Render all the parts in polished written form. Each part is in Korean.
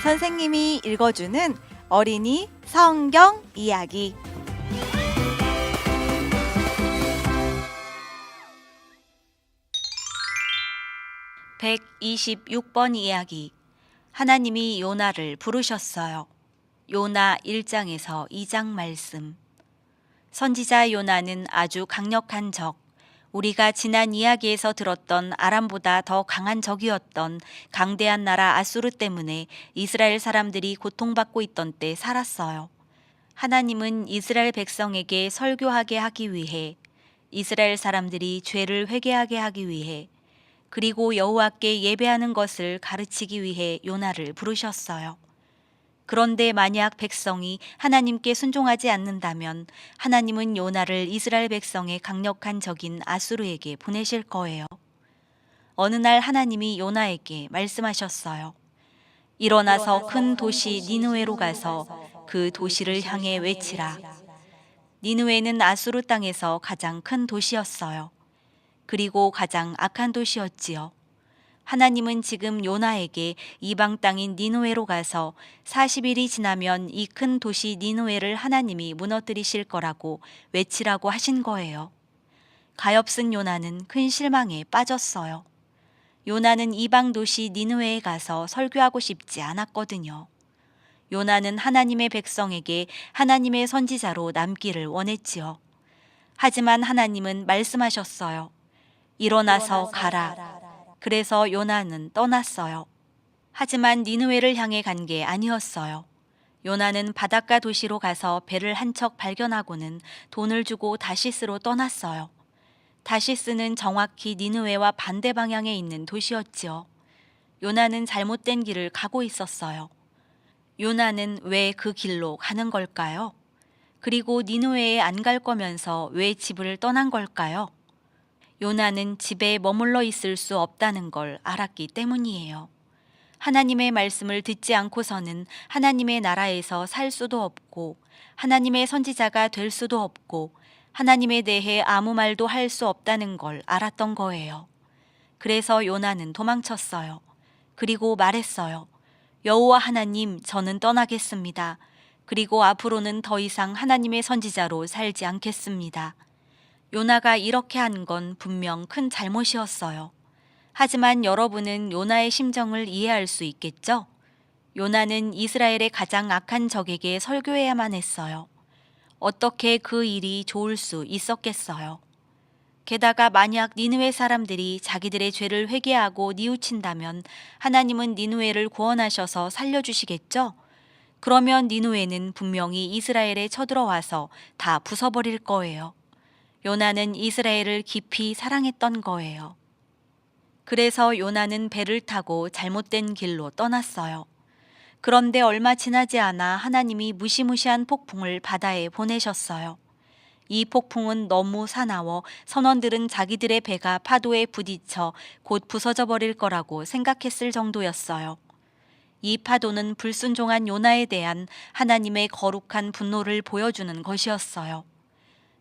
선생님이 읽어주는 어린이 성경 이야기. (126번) 이야기. 하나님이 요나를 부르셨어요. 요나 1장에서 2장 말씀. 선지자 요나는 아주 강력한 적, 우리가 지난 이야기에서 들었던 아람보다 더 강한 적이었던 강대한 나라 아수르 때문에 이스라엘 사람들이 고통받고 있던 때 살았어요. 하나님은 이스라엘 백성에게 설교하게 하기 위해, 이스라엘 사람들이 죄를 회개하게 하기 위해, 그리고 여호와께 예배하는 것을 가르치기 위해 요나를 부르셨어요. 그런데 만약 백성이 하나님께 순종하지 않는다면 하나님은 요나를 이스라엘 백성의 강력한 적인 아수르에게 보내실 거예요. 어느 날 하나님이 요나에게 말씀하셨어요. 일어나서 큰 도시 니느웨로 가서 그 도시를 향해 외치라. 니느웨는 아수르 땅에서 가장 큰 도시였어요. 그리고 가장 악한 도시였지요. 하나님은 지금 요나에게 이방 땅인 니느웨로 가서 40일이 지나면 이 큰 도시 니느웨를 하나님이 무너뜨리실 거라고 외치라고 하신 거예요. 가엾은 요나는 큰 실망에 빠졌어요. 요나는 이방 도시 니느웨에 가서 설교하고 싶지 않았거든요. 요나는 하나님의 백성에게 하나님의 선지자로 남기를 원했지요. 하지만 하나님은 말씀하셨어요. 일어나서 가라. 그래서 요나는 떠났어요. 하지만 니느웨를 향해 간 게 아니었어요. 요나는 바닷가 도시로 가서 배를 한 척 발견하고는 돈을 주고 다시스로 떠났어요. 다시스는 정확히 니느웨와 반대 방향에 있는 도시였지요. 요나는 잘못된 길을 가고 있었어요. 요나는 왜 그 길로 가는 걸까요? 그리고 니느웨에 안 갈 거면서 왜 집을 떠난 걸까요? 요나는 집에 머물러 있을 수 없다는 걸 알았기 때문이에요. 하나님의 말씀을 듣지 않고서는 하나님의 나라에서 살 수도 없고 하나님의 선지자가 될 수도 없고 하나님에 대해 아무 말도 할 수 없다는 걸 알았던 거예요. 그래서 요나는 도망쳤어요. 그리고 말했어요. 여호와 하나님, 저는 떠나겠습니다. 그리고 앞으로는 더 이상 하나님의 선지자로 살지 않겠습니다. 요나가 이렇게 한 건 분명 큰 잘못이었어요. 하지만 여러분은 요나의 심정을 이해할 수 있겠죠? 요나는 이스라엘의 가장 악한 적에게 설교해야만 했어요. 어떻게 그 일이 좋을 수 있었겠어요? 게다가 만약 니느웨 사람들이 자기들의 죄를 회개하고 뉘우친다면 하나님은 니느웨를 구원하셔서 살려주시겠죠? 그러면 니느웨는 분명히 이스라엘에 쳐들어와서 다 부숴버릴 거예요. 요나는 이스라엘을 깊이 사랑했던 거예요. 그래서 요나는 배를 타고 잘못된 길로 떠났어요. 그런데 얼마 지나지 않아 하나님이 무시무시한 폭풍을 바다에 보내셨어요. 이 폭풍은 너무 사나워 선원들은 자기들의 배가 파도에 부딪혀 곧 부서져 버릴 거라고 생각했을 정도였어요. 이 파도는 불순종한 요나에 대한 하나님의 거룩한 분노를 보여주는 것이었어요.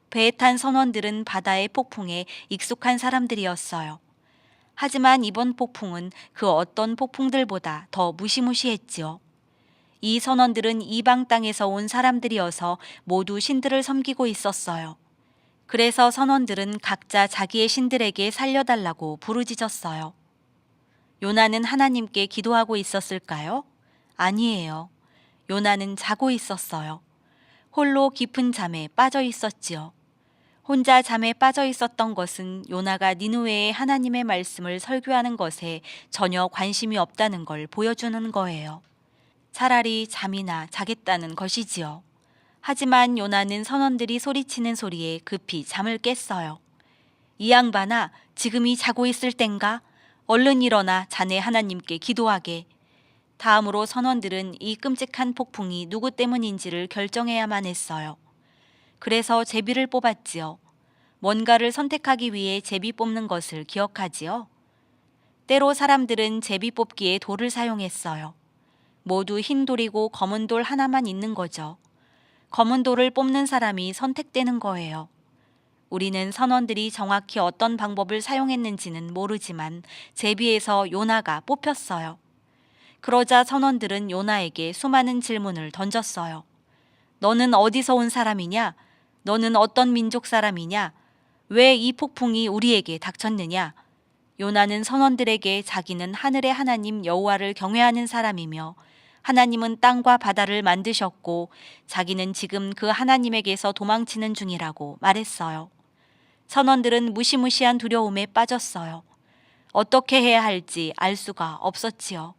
배에 탄 선원들은 바다의 폭풍에 익숙한 사람들이었어요. 하지만 이번 폭풍은 그 어떤 폭풍들보다 더 무시무시했지요. 이 선원들은 이방 땅에서 온 사람들이어서 모두 신들을 섬기고 있었어요. 그래서 선원들은 각자 자기의 신들에게 살려달라고 부르짖었어요. 요나는 하나님께 기도하고 있었을까요? 아니에요. 요나는 자고 있었어요. 홀로 깊은 잠에 빠져 있었지요. 혼자 잠에 빠져 있었던 것은 요나가 니느웨에 하나님의 말씀을 설교하는 것에 전혀 관심이 없다는 걸 보여주는 거예요. 차라리 잠이나 자겠다는 것이지요. 하지만 요나는 선원들이 소리치는 소리에 급히 잠을 깼어요. 이 양반아, 지금이 자고 있을 땐가? 얼른 일어나 자네 하나님께 기도하게. 다음으로 선원들은 이 끔찍한 폭풍이 누구 때문인지를 결정해야만 했어요. 그래서 제비를 뽑았지요. 뭔가를 선택하기 위해 제비 뽑는 것을 기억하지요. 때로 사람들은 제비 뽑기에 돌을 사용했어요. 모두 흰 돌이고 검은 돌 하나만 있는 거죠. 검은 돌을 뽑는 사람이 선택되는 거예요. 우리는 선원들이 정확히 어떤 방법을 사용했는지는 모르지만 제비에서 요나가 뽑혔어요. 그러자 선원들은 요나에게 수많은 질문을 던졌어요. 너는 어디서 온 사람이냐? 너는 어떤 민족 사람이냐? 왜 이 폭풍이 우리에게 닥쳤느냐? 요나는 선원들에게 자기는 하늘의 하나님 여호와를 경외하는 사람이며 하나님은 땅과 바다를 만드셨고 자기는 지금 그 하나님에게서 도망치는 중이라고 말했어요. 선원들은 무시무시한 두려움에 빠졌어요. 어떻게 해야 할지 알 수가 없었지요.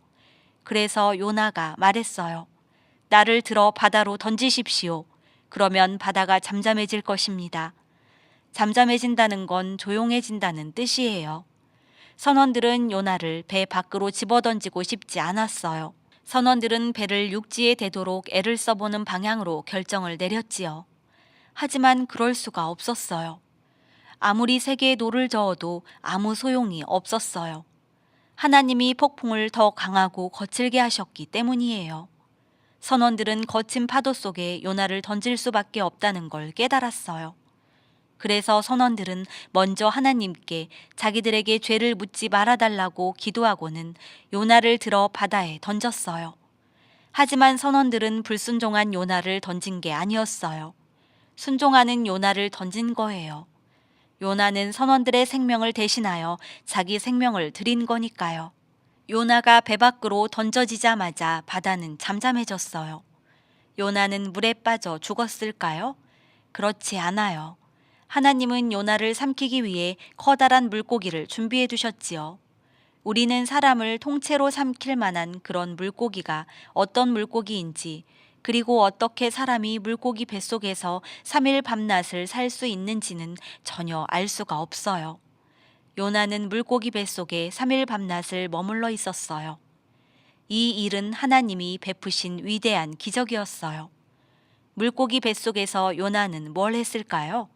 그래서 요나가 말했어요. 나를 들어 바다로 던지십시오. 그러면 바다가 잠잠해질 것입니다. 잠잠해진다는 건 조용해진다는 뜻이에요. 선원들은 요나를 배 밖으로 집어던지고 싶지 않았어요. 선원들은 배를 육지에 대도록 애를 써보는 방향으로 결정을 내렸지요. 하지만 그럴 수가 없었어요. 아무리 세게의 노를 저어도 아무 소용이 없었어요. 하나님이 폭풍을 더 강하고 거칠게 하셨기 때문이에요. 선원들은 거친 파도 속에 요나를 던질 수밖에 없다는 걸 깨달았어요. 그래서 선원들은 먼저 하나님께 자기들에게 죄를 묻지 말아달라고 기도하고는 요나를 들어 바다에 던졌어요. 하지만 선원들은 불순종한 요나를 던진 게 아니었어요. 순종하는 요나를 던진 거예요. 요나는 선원들의 생명을 대신하여 자기 생명을 드린 거니까요. 요나가 배 밖으로 던져지자마자 바다는 잠잠해졌어요. 요나는 물에 빠져 죽었을까요? 그렇지 않아요. 하나님은 요나를 삼키기 위해 커다란 물고기를 준비해 두셨지요. 우리는 사람을 통째로 삼킬 만한 그런 물고기가 어떤 물고기인지, 그리고 어떻게 사람이 물고기 뱃속에서 3일 밤낮을 살 수 있는지는 전혀 알 수가 없어요. 요나는 물고기 뱃속에 3일 밤낮을 머물러 있었어요. 이 일은 하나님이 베푸신 위대한 기적이었어요. 물고기 뱃속에서 요나는 뭘 했을까요?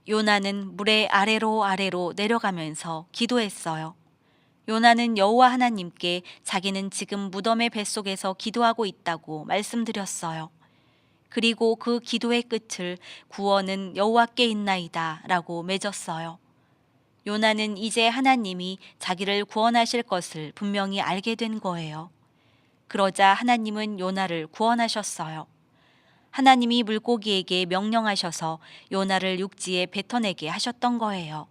요나는 물의 아래로 아래로 내려가면서 기도했어요. 요나는 여호와 하나님께 자기는 지금 무덤의 뱃속에서 기도하고 있다고 말씀드렸어요. 그리고 그 기도의 끝을 구원은 여호와께 있나이다 라고 맺었어요. 요나는 이제 하나님이 자기를 구원하실 것을 분명히 알게 된 거예요. 그러자 하나님은 요나를 구원하셨어요. 하나님이 물고기에게 명령하셔서 요나를 육지에 뱉어내게 하셨던 거예요.